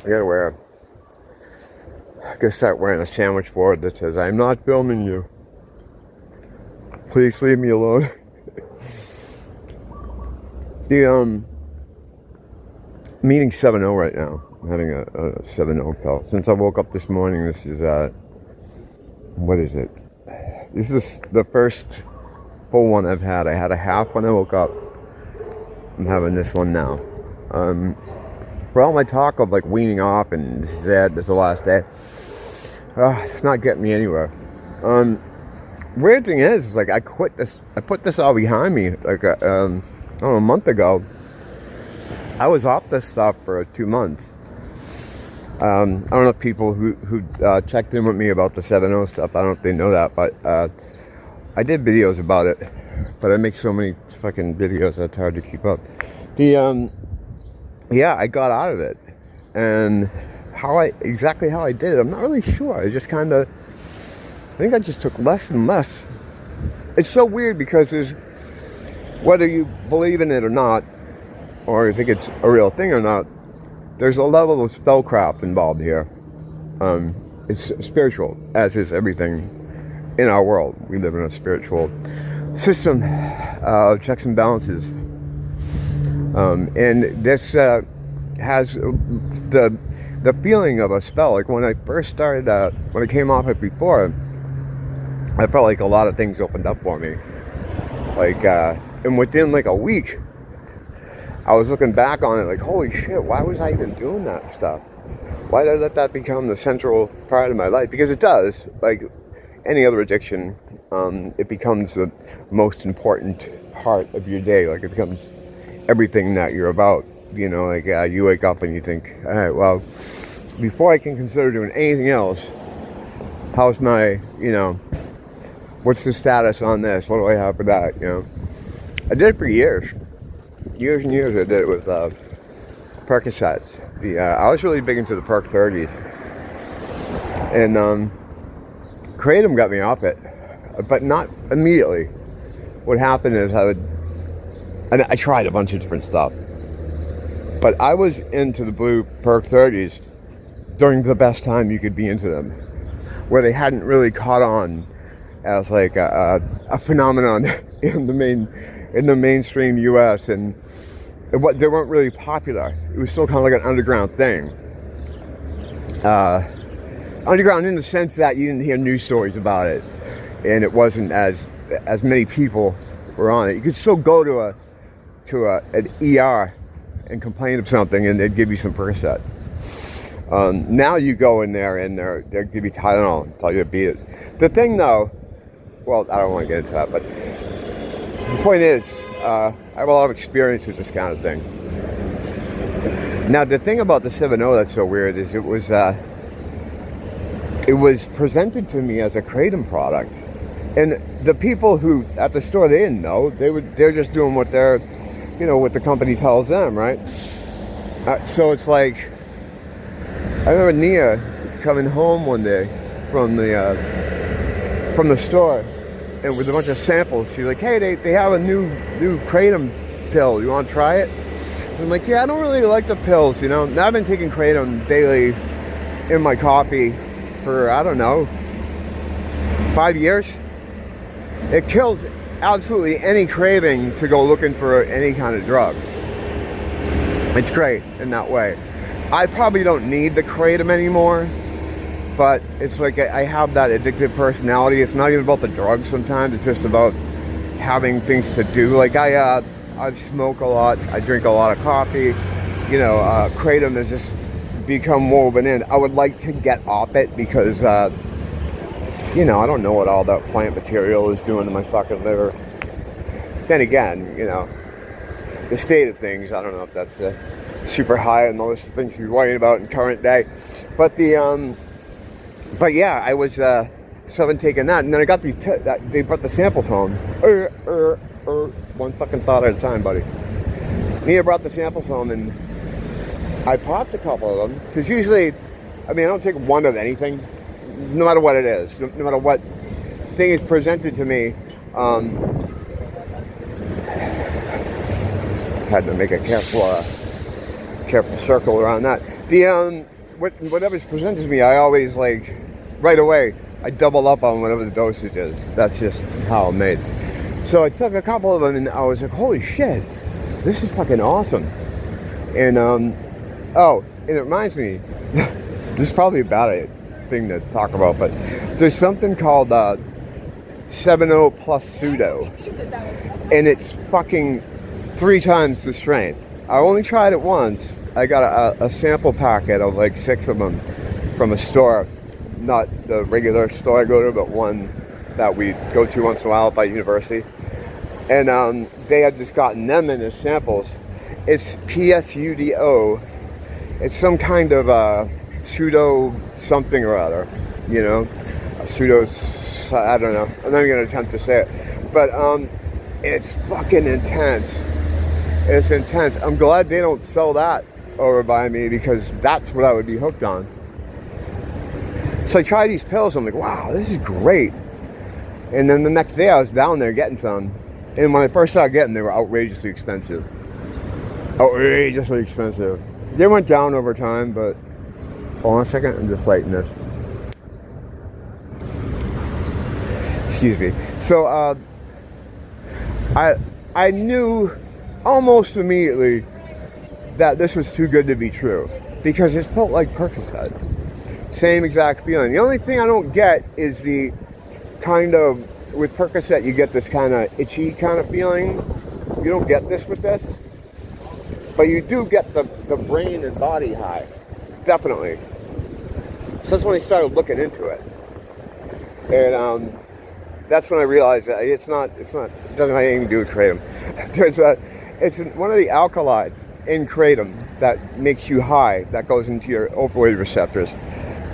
I gotta start wearing a sandwich board that says, "I'm not filming you. Please leave me alone." I'm eating 7-0 right now. I'm having a 7-0 pill. Since I woke up this morning, this is, what is it? This is the first full one I've had. I had a half when I woke up. I'm having this one now. For all my talk of like weaning off and this is it, this is the last day, it's not getting me anywhere. Weird thing is like I put this all behind me like a month ago. I was off this stuff for 2 months. I don't know if people who checked in with me about the 7-0 stuff, I don't know if they know that, but I did videos about it, but I make so many fucking videos that it's hard to keep up. Yeah, I got out of it, and exactly how I did it, I'm not really sure. I think I just took less and less. It's so weird because whether you believe in it or not, or you think it's a real thing or not, there's a level of spellcraft involved here. It's spiritual, as is everything in our world. We live in a spiritual system of checks and balances. And this has the feeling of a spell. Like when I first started, when I came off it before, I felt like a lot of things opened up for me. Like, and within like a week, I was looking back on it like, holy shit, why was I even doing that stuff? Why did I let that become the central part of my life? Because it does, like any other addiction, it becomes the most important part of your day. Like it becomes everything that you're about. You know, like you wake up and you think, all right, well, before I can consider doing anything else, how's my, what's the status on this? What do I have for that? I did it for years and years. I did it with Percocets. I was really big into the Perc 30s, and Kratom got me off it, but not immediately. What happened is I tried a bunch of different stuff, but I was into the blue Perc 30s during the best time you could be into them, where they hadn't really caught on as like a phenomenon in the mainstream U.S. and they weren't really popular. It was still kind of like an underground thing. Underground in the sense that you didn't hear news stories about it, and it wasn't as many people were on it. You could still go to an ER and complain of something, and they'd give you some Percocet. Now you go in there and they'll give you Tylenol and tell you to beat it. The thing though, well, I don't want to get into that, but the point is, I have a lot of experience with this kind of thing. Now, the thing about the 7-0 that's so weird is it was presented to me as a Kratom product, and the people who at the store, they didn't know. They're just doing what what the company tells them, right? So it's like, I remember Nia coming home one day from the store, and with a bunch of samples, she's like, "Hey, they have a new Kratom pill. You want to try it?" And I'm like, "Yeah, I don't really like the pills, Now I've been taking Kratom daily in my coffee for, I don't know, 5 years. It kills absolutely any craving to go looking for any kind of drugs. It's great in that way. I probably don't need the Kratom anymore, but it's like I have that addictive personality. It's not even about the drugs sometimes. It's just about having things to do. Like I smoke a lot. I drink a lot of coffee. Kratom has just become woven in. I would like to get off it because, I don't know what all that plant material is doing to my fucking liver. Then again, the state of things, I don't know if that's super high on the list of things to be worrying about in current day. But but yeah, I was taking that, and then I got they brought the samples home. One fucking thought at a time, buddy. Nia brought the samples home, and I popped a couple of them, because usually, I don't take one of anything, no matter what it is, no matter what thing is presented to me. Had to make a careful circle around that. whatever's presented to me, I always like right away. I double up on whatever the dosage is. That's just how I'm made. So I took a couple of them, and I was like, "Holy shit, this is fucking awesome!" And oh, and it reminds me, this is probably a bad thing to talk about, but there's something called 7.0 plus pseudo, and it's fucking 3 times the strength. I only tried it once. I got a sample packet of like 6 of them from a store, not the regular store I go to, but one that we go to once in a while by university. And they had just gotten them in as samples. It's PSUDO. It's some kind of pseudo something or other, you know, a pseudo, I don't know. I'm not even going to attempt to say it. But it's fucking intense. It's intense. I'm glad they don't sell that over by me, because that's what I would be hooked on. So I tried these pills. I'm like, wow, this is great. And then the next day I was down there getting some. And when I first started getting them, they were outrageously expensive. Outrageously expensive. They went down over time, but hold on a second, I'm just lighting this. Excuse me. So I knew almost immediately that this was too good to be true, because it felt like Percocet. Same exact feeling. The only thing I don't get is the kind of, with Percocet you get this kind of itchy kind of feeling. You don't get this with this, but you do get the brain and body high, definitely. So that's when I started looking into it, and that's when I realized that it doesn't have anything to do with kratom. It's one of the alkaloids in kratom that makes you high, that goes into your opioid receptors.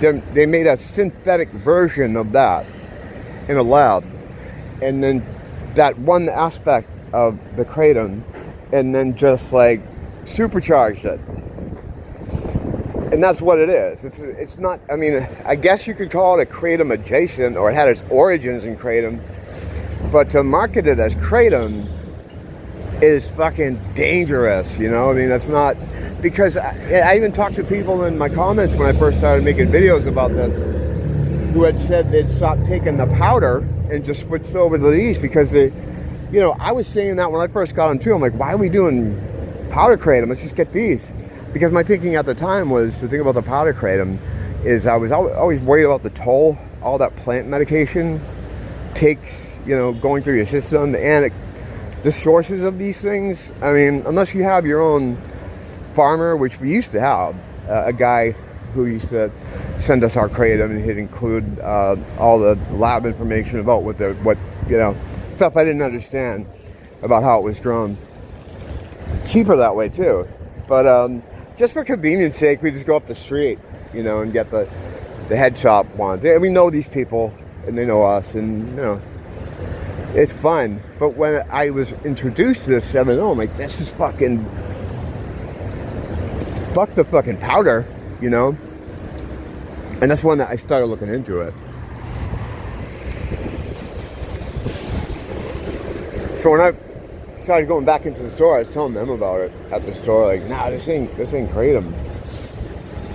They made a synthetic version of that in a lab, and then that one aspect of the kratom, and then just like supercharged it. And that's what it is. It's not, I mean, I guess you could call it a kratom adjacent, or it had its origins in kratom, but to market it as kratom is fucking dangerous, you know? I mean, that's not, because I even talked to people in my comments when I first started making videos about this, who had said they'd stopped taking the powder and just switched over to these, because they, you know, I was saying that when I first got them too. I'm like, why are we doing powder kratom? Let's just get these. Because my thinking at the time was, the thing about the powder kratom is I was always worried about the toll all that plant medication takes, you know, going through your system, and the sources of these things. I mean, unless you have your own farmer, which we used to have, a guy who used to send us our kratom, and he'd include all the lab information about what you know, stuff I didn't understand about how it was grown. It's cheaper that way too, but just for convenience sake, we just go up the street, you know, and get the head shop ones. We know these people, and they know us, and you know, it's fun. But when I was introduced to this 7.0, I'm like, this is fucking, fuck the fucking powder, you know? And that's when I started looking into it. So when I started going back into the store, I was telling them about it at the store, like, nah, this ain't kratom.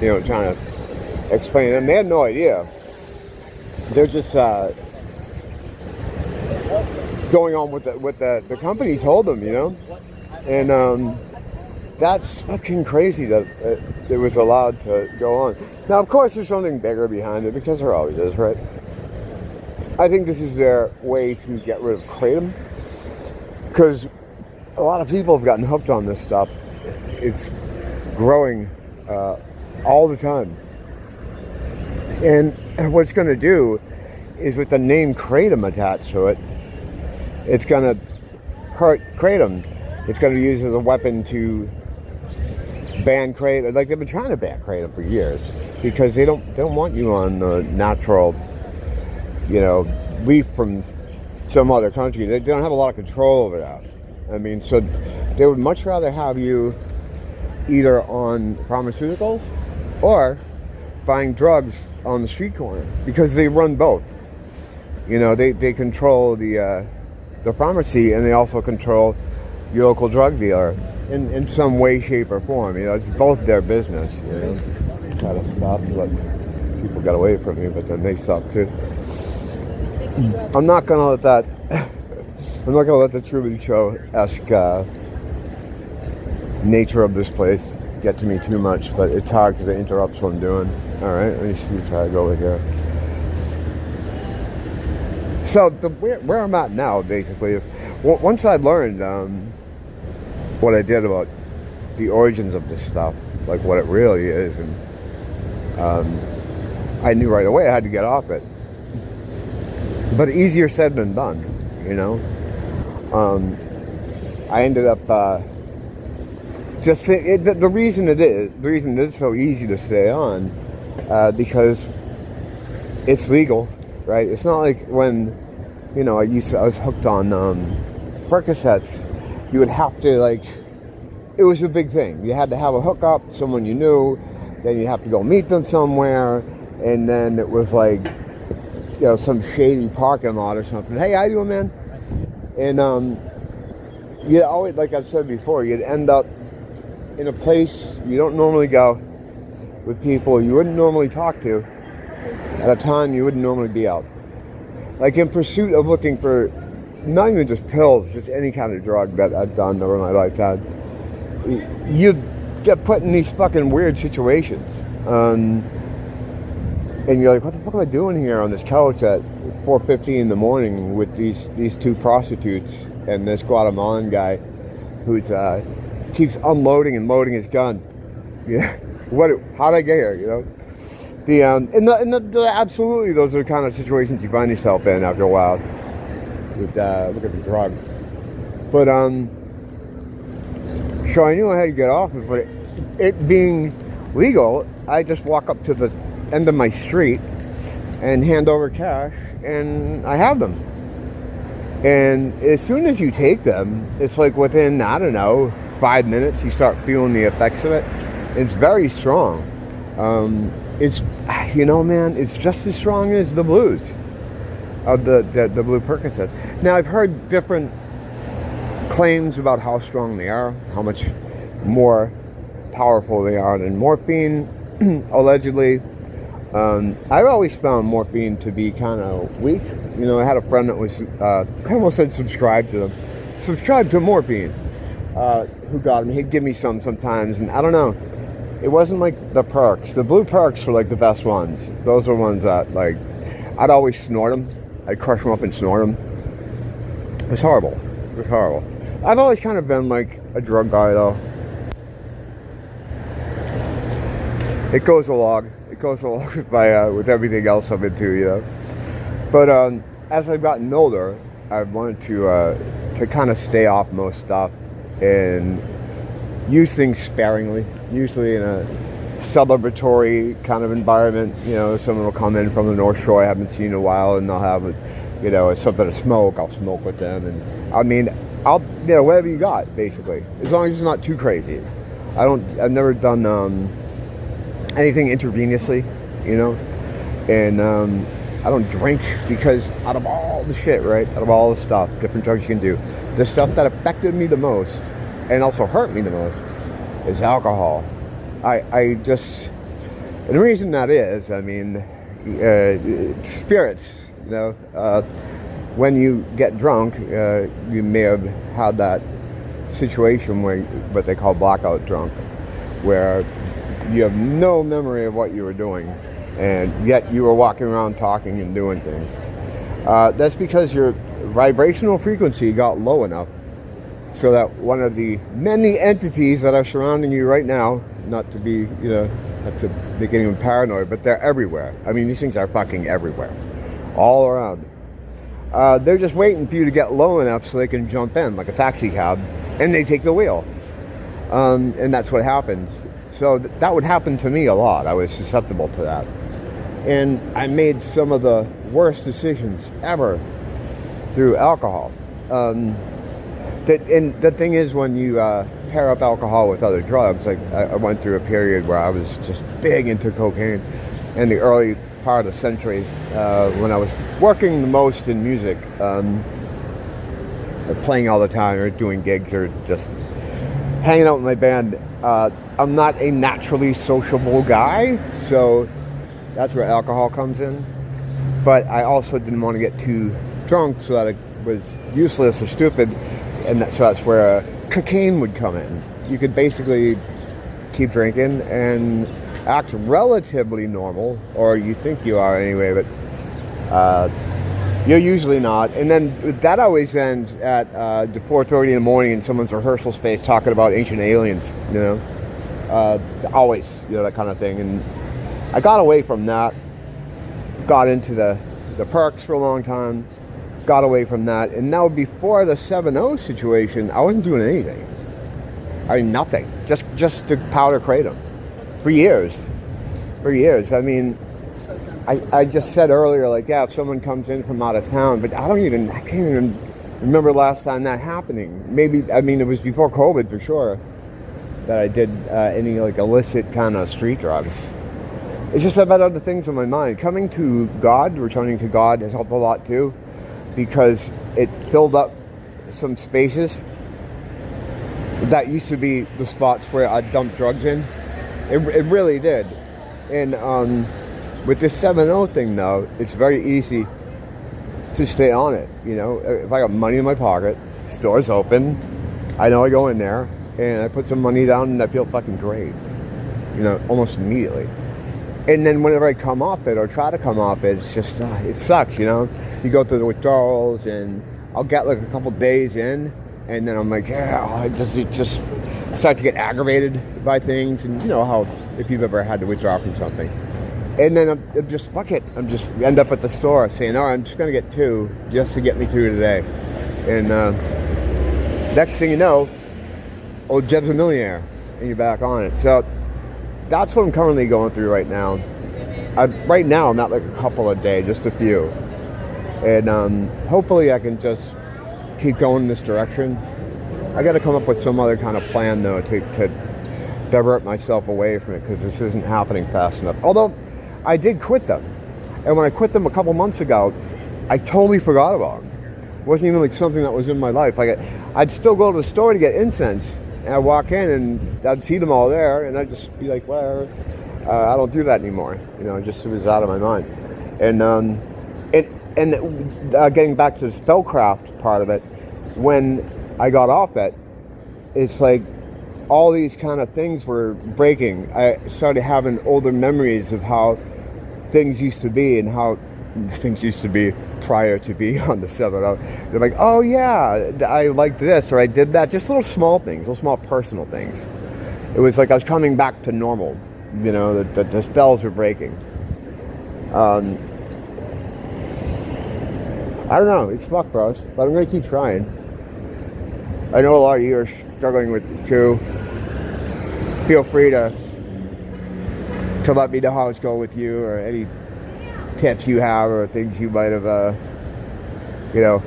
You know, trying to explain it. And they had no idea. They're just going on with the company told them, you know? And that's fucking crazy that it was allowed to go on. Now, of course, there's something bigger behind it, because there always is, right? I think this is their way to get rid of kratom, because a lot of people have gotten hooked on this stuff. It's growing all the time. And what it's going to do is, with the name kratom attached to it, it's going to hurt kratom. It's going to be used as a weapon to ban kratom. Like, they've been trying to ban kratom for years, because they don't want you on the natural, you know, leaf from some other country. They don't have a lot of control over that. I mean, so they would much rather have you either on pharmaceuticals or buying drugs on the street corner, because they run both. You know, they control the pharmacy, and they also control your local drug dealer in some way, shape, or form. You know, it's both their business. You know? try to stop to let people get away from me, but then they stop too. I'm not gonna let that. I'm not gonna let the Truman Show-esque nature of this place get to me too much, but it's hard because it interrupts what I'm doing. All right, let me see. Try to go over here. So where I'm at now, basically, is once I learned what I did about the origins of this stuff, like what it really is, and I knew right away I had to get off it. But easier said than done, you know. I ended up the reason it is so easy to stay on, because it's legal, right? It's not like when, you know, I was hooked on Percocets. You would have to, like, it was a big thing. You had to have a hookup, someone you knew, then you have to go meet them somewhere, and then it was like, you know, some shady parking lot or something. Hey, how you doing, man? And you always, like I've said before, you'd end up in a place you don't normally go, with people you wouldn't normally talk to, at a time you wouldn't normally be out. Like in pursuit of looking for, not even just pills, just any kind of drug that I've done over my lifetime, you get put in these fucking weird situations. And you're like, what the fuck am I doing here on this couch at 4:50 in the morning with these two prostitutes and this Guatemalan guy who's keeps unloading and loading his gun? Yeah, how'd I get here? You know, absolutely, those are the kind of situations you find yourself in after a while with look at the drugs. But so I knew I had to get off it, but it being legal, I just walk up to the end of my street and hand over cash, and I have them. And as soon as you take them, it's like within, I don't know, 5 minutes you start feeling the effects of it. It's very strong. It's, you know, man, it's just as strong as the blues of the blue Percocets. Now I've heard different claims about how strong they are, how much more powerful they are than morphine, allegedly. I've always found morphine to be kind of weak. You know, I had a friend that was, I almost said subscribe to morphine, who got him. He'd give me some sometimes, and I don't know. It wasn't like the perks. The blue perks were like the best ones. Those were ones that, like, I'd always snort them. I'd crush them up and snort them. It was horrible. It was horrible. I've always kind of been like a drug guy, though. It goes along with my with everything else I'm into, you know. But as I've gotten older, I've wanted to kind of stay off most stuff and use things sparingly. Usually in a celebratory kind of environment. You know, someone will come in from the North Shore I haven't seen in a while, and they'll have, you know, something to smoke. I'll smoke with them, and I mean, I'll, you know, whatever you got, basically, as long as it's not too crazy. I've never done anything intravenously, you know, and I don't drink because out of all the shit, right, out of all the stuff, different drugs you can do, the stuff that affected me the most and also hurt me the most is alcohol. I just, and the reason that is, I mean, spirits, you know, when you get drunk, you may have had that situation where, what they call blackout drunk, where you have no memory of what you were doing, and yet you were walking around talking and doing things. That's because your vibrational frequency got low enough so that one of the many entities that are surrounding you right now, not to be, you know, not to make anyone paranoid, but they're everywhere. I mean, these things are fucking everywhere, all around. They're just waiting for you to get low enough so they can jump in like a taxi cab, and they take the wheel. And that's what happens. So that would happen to me a lot. I was susceptible to that. And I made some of the worst decisions ever through alcohol. And the thing is, when you pair up alcohol with other drugs, like I went through a period where I was just big into cocaine in the early part of the century, when I was working the most in music, playing all the time or doing gigs or just hanging out with my band. I'm not a naturally sociable guy, so that's where alcohol comes in. But I also didn't want to get too drunk so that it was useless or stupid, and so that's where cocaine would come in. You could basically keep drinking and act relatively normal, or you think you are anyway, but you're usually not. And then that always ends at 4:30 in the morning in someone's rehearsal space talking about ancient aliens, you know, always, you know, that kind of thing. And I got away from that, got into the perks for a long time, got away from that. And now before the 7-0 situation, I wasn't doing anything. I mean, nothing, just to powder kratom for years. I mean, I just said earlier, like, yeah, if someone comes in from out of town, but I can't even remember the last time that happening. Maybe, I mean, it was before COVID for sure that I did any like illicit kind of street drugs. It's just about other things on my mind. Coming to God, returning to God has helped a lot too, because it filled up some spaces that used to be the spots where I dumped drugs in. It really did. And with this 7-0 thing though, it's very easy to stay on it. You know, if I got money in my pocket, store's open, I know I go in there and I put some money down and I feel fucking great, you know, almost immediately. And then whenever I come off it or try to come off it, it's just, it sucks, you know. You go through the withdrawals and I'll get like a couple days in and then I'm like, yeah, it just start to get aggravated by things. And you know how, if you've ever had to withdraw from something. And then I'm just, fuck it. I'm just end up at the store saying, all right, I'm just going to get 2 just to get me through today. And next thing you know, old Jeb's a millionaire and you're back on it. So that's what I'm currently going through right now. Right now, I'm at like a couple a day, just a few. And hopefully I can just keep going in this direction. I got to come up with some other kind of plan, though, to divert myself away from it, because this isn't happening fast enough. Although, I did quit them. And when I quit them a couple months ago, I totally forgot about them. It wasn't even like something that was in my life. Like I'd still go to the store to get incense. And I'd walk in and I'd see them all there, and I'd just be like, whatever. I don't do that anymore. You know, it was out of my mind. And getting back to the spellcraft part of it, when I got off it, it's like all these kind of things were breaking. I started having older memories of how things used to be and how things used to be prior to being on the 7-0. They're like, oh yeah, I liked this or I did that. Just little small things, little small personal things. It was like I was coming back to normal. You know, the spells were breaking. I don't know, it's fucked, bros, but I'm gonna keep trying. I know a lot of you are struggling with it too. Feel free to let me know how it's going with you, or any tips you have, or things you might have, you know,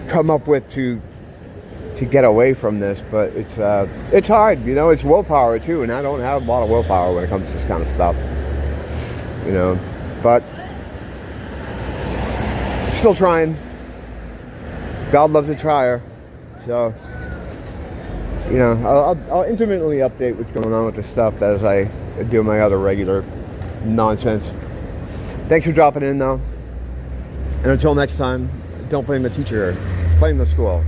come up with to get away from this. But it's hard, you know. It's willpower too, and I don't have a lot of willpower when it comes to this kind of stuff, you know. But still trying. God loves a trier, so. You know, I'll intermittently update what's going on with this stuff as I do my other regular nonsense. Thanks for dropping in, though. And until next time, don't blame the teacher, blame the school.